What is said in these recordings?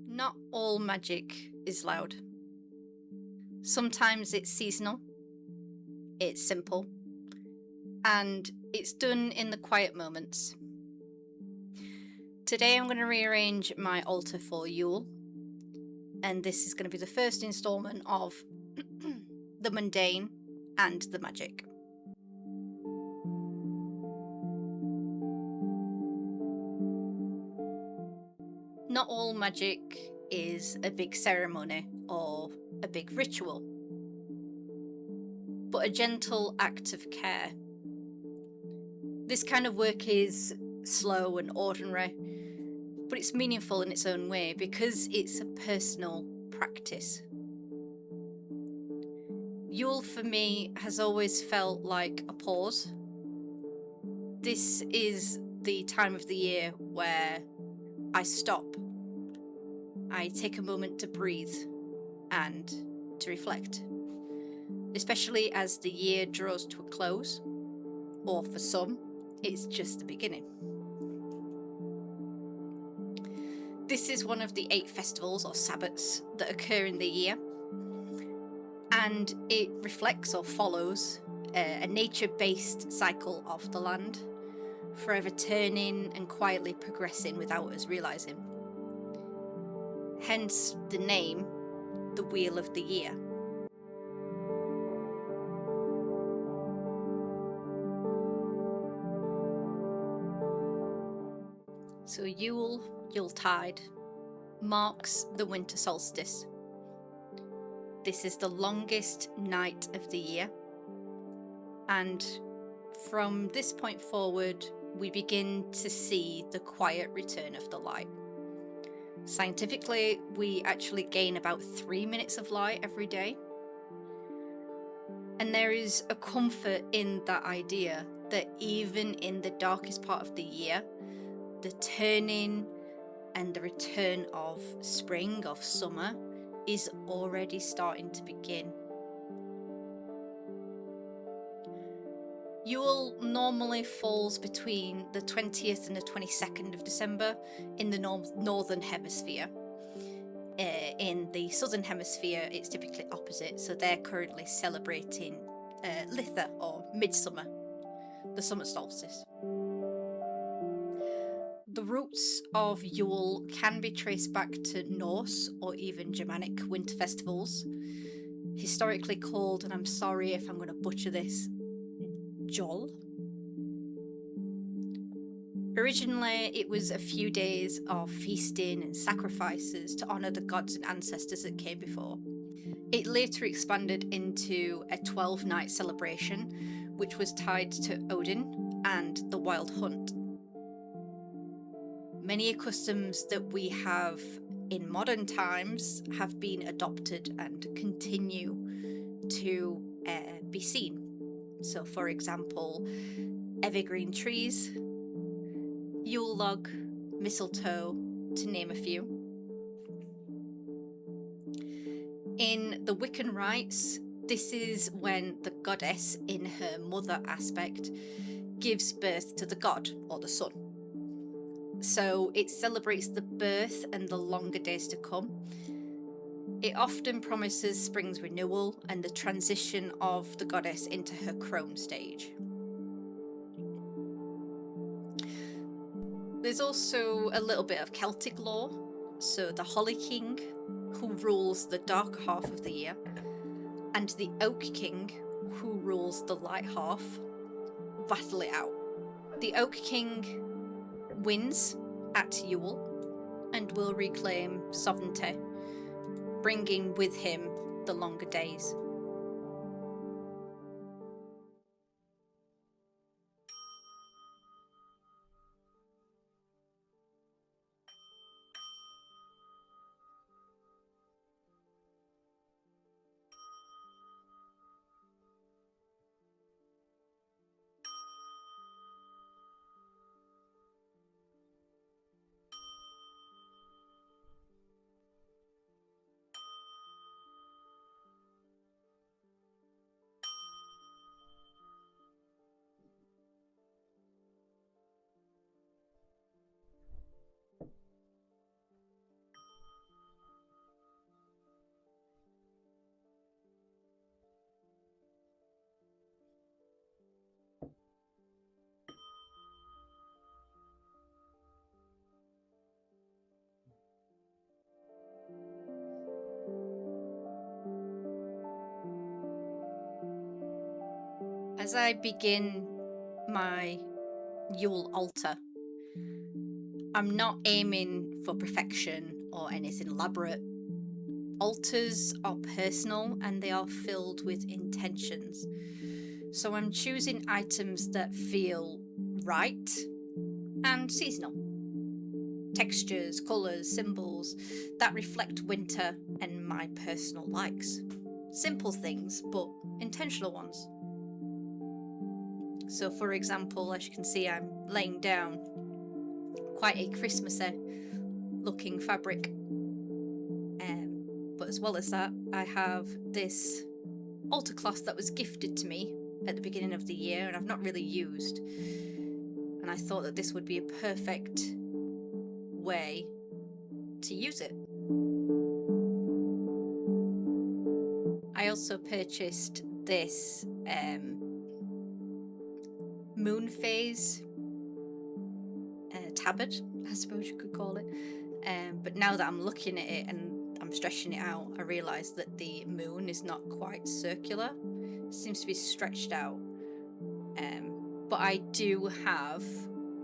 Not all magic is loud. Sometimes it's seasonal, it's simple, and it's done in the quiet moments. Today I'm going to rearrange my altar for Yule, and this is going to be the first instalment of the Mundane and the Magic. Not all magic is a big ceremony or a big ritual, but a gentle act of care. This kind of work is slow and ordinary, but it's meaningful in its own way because it's a personal practice. Yule for me has always felt like a pause. This is the time of the year where I stop. I take a moment to breathe and to reflect, especially as the year draws to a close, or for some, it's just the beginning. This is one of the 8 festivals or Sabbats that occur in the year, and it reflects or follows a nature-based cycle of the land, forever turning and quietly progressing without us realising. Hence the name, the Wheel of the Year. So Yule, Yuletide, marks the Winter Solstice. This is the longest night of the year, and from this point forward we begin to see the quiet return of the light. Scientifically, we actually gain about 3 minutes of light every day, and there is a comfort in that idea that even in the darkest part of the year, the turning and the return of spring, of summer, is already starting to begin. Yule normally falls between the 20th and the 22nd of December in the northern hemisphere. In the southern hemisphere, it's typically opposite, so they're currently celebrating Litha, or midsummer, the summer solstice. The roots of Yule can be traced back to Norse or even Germanic winter festivals, historically called, and I'm sorry if I'm going to butcher this, Jol. Originally, it was a few days of feasting and sacrifices to honour the gods and ancestors that came before. It later expanded into a 12-night celebration, which was tied to Odin and the wild hunt. Many customs that we have in modern times have been adopted and continue to be seen. So, for example, evergreen trees, Yule log, mistletoe, to name a few. In the Wiccan rites, this is when the goddess, in her mother aspect, gives birth to the god, or the sun. So it celebrates the birth and the longer days to come. It often promises spring's renewal and the transition of the goddess into her crone stage. There's also a little bit of Celtic lore, so the Holly King, who rules the dark half of the year, and the Oak King, who rules the light half, battle it out. The Oak King wins at Yule and will reclaim sovereignty, bringing with him the longer days. As I begin my Yule altar, I'm not aiming for perfection or anything elaborate. Altars are personal and they are filled with intentions. So I'm choosing items that feel right and seasonal. Textures, colours, symbols that reflect winter and my personal likes. Simple things, but intentional ones. So for example, as you can see, I'm laying down quite a Christmassy looking fabric. But as well as that, I have this altar cloth that was gifted to me at the beginning of the year and I've not really used. And I thought that this would be a perfect way to use it. I also purchased this moon phase tabard, I suppose you could call it. But now that I'm looking at it and I'm stretching it out, I realise that the moon is not quite circular. It seems to be stretched out. But I do have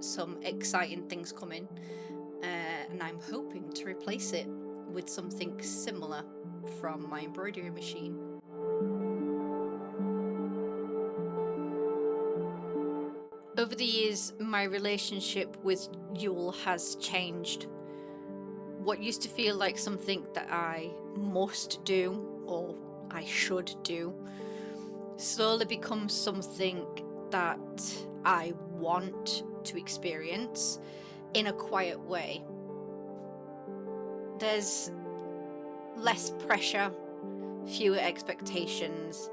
some exciting things coming, and I'm hoping to replace it with something similar from my embroidery machine. Over the years, my relationship with Yule has changed. What used to feel like something that I must do or I should do slowly becomes something that I want to experience in a quiet way. There's less pressure, fewer expectations,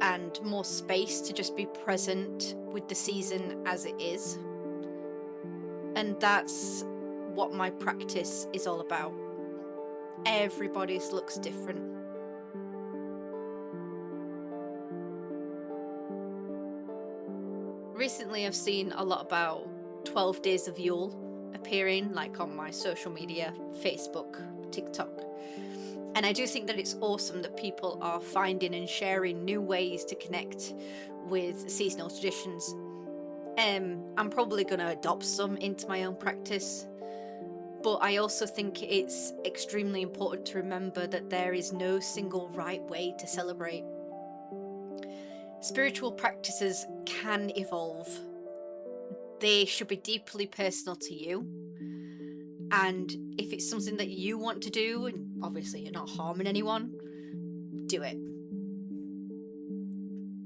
and more space to just be present with the season as it is. And that's what my practice is all about. Everybody's looks different. Recently I've seen a lot about 12 Days of Yule appearing, like on my social media, Facebook, TikTok. And I do think that it's awesome that people are finding and sharing new ways to connect with seasonal traditions. I'm probably going to adopt some into my own practice, but I also think it's extremely important to remember that there is no single right way to celebrate. Spiritual practices can evolve. They should be deeply personal to you. And if it's something that you want to do, and obviously you're not harming anyone, do it.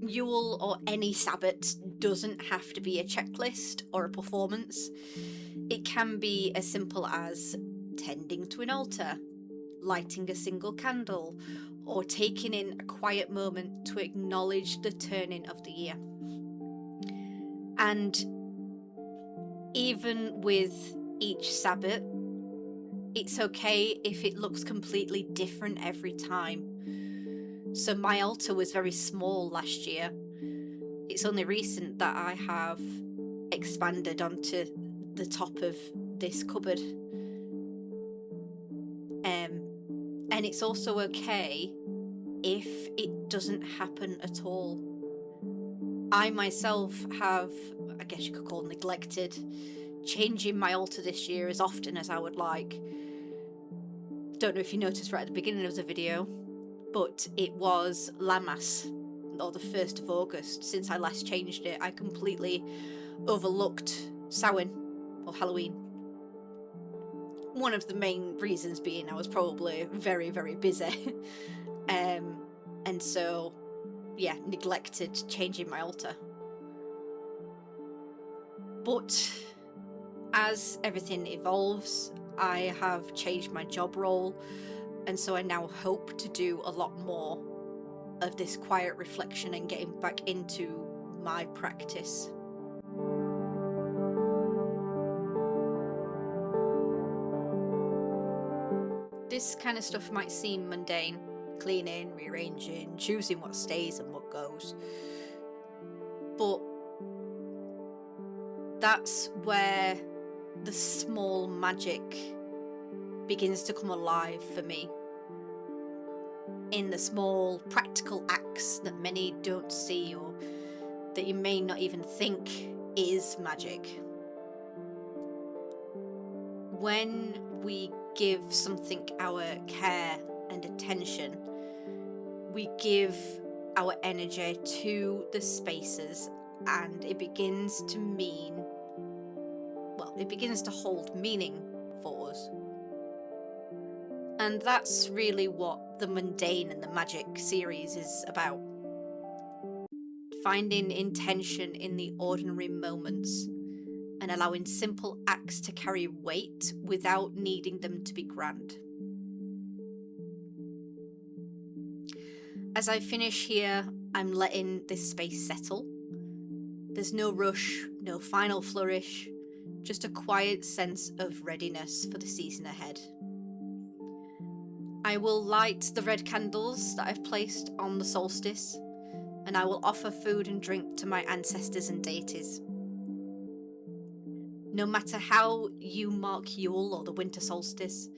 Yule or any Sabbath doesn't have to be a checklist or a performance. It can be as simple as tending to an altar, lighting a single candle, or taking in a quiet moment to acknowledge the turning of the year. And even with each Sabbath, it's okay if it looks completely different every time. So my altar was very small last year. It's only recent that I have expanded onto the top of this cupboard. And it's also okay if it doesn't happen at all. I myself have, I guess you could call, neglected changing my altar this year as often as I would like. Don't know if you noticed right at the beginning of the video, but it was Lammas, or the 1st of August, since I last changed it. I completely overlooked Samhain, or Halloween. One of the main reasons being I was probably very, very busy. And so, yeah, neglected changing my altar. But as everything evolves, I have changed my job role, and so I now hope to do a lot more of this quiet reflection and getting back into my practice. This kind of stuff might seem mundane, cleaning, rearranging, choosing what stays and what goes, but that's where the small magic begins to come alive for me. In the small practical acts that many don't see or that you may not even think is magic. When we give something our care and attention, we give our energy to the spaces, and it begins to hold meaning for us. And that's really what the Mundane and the Magic series is about. Finding intention in the ordinary moments and allowing simple acts to carry weight without needing them to be grand. As I finish here, I'm letting this space settle. There's no rush, no final flourish, just a quiet sense of readiness for the season ahead. I will light the red candles that I've placed on the solstice, and I will offer food and drink to my ancestors and deities. No matter how you mark Yule or the Winter Solstice,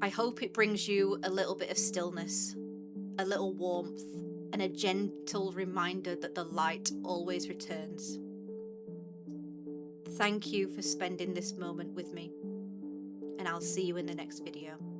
I hope it brings you a little bit of stillness, a little warmth, and a gentle reminder that the light always returns. Thank you for spending this moment with me, and I'll see you in the next video.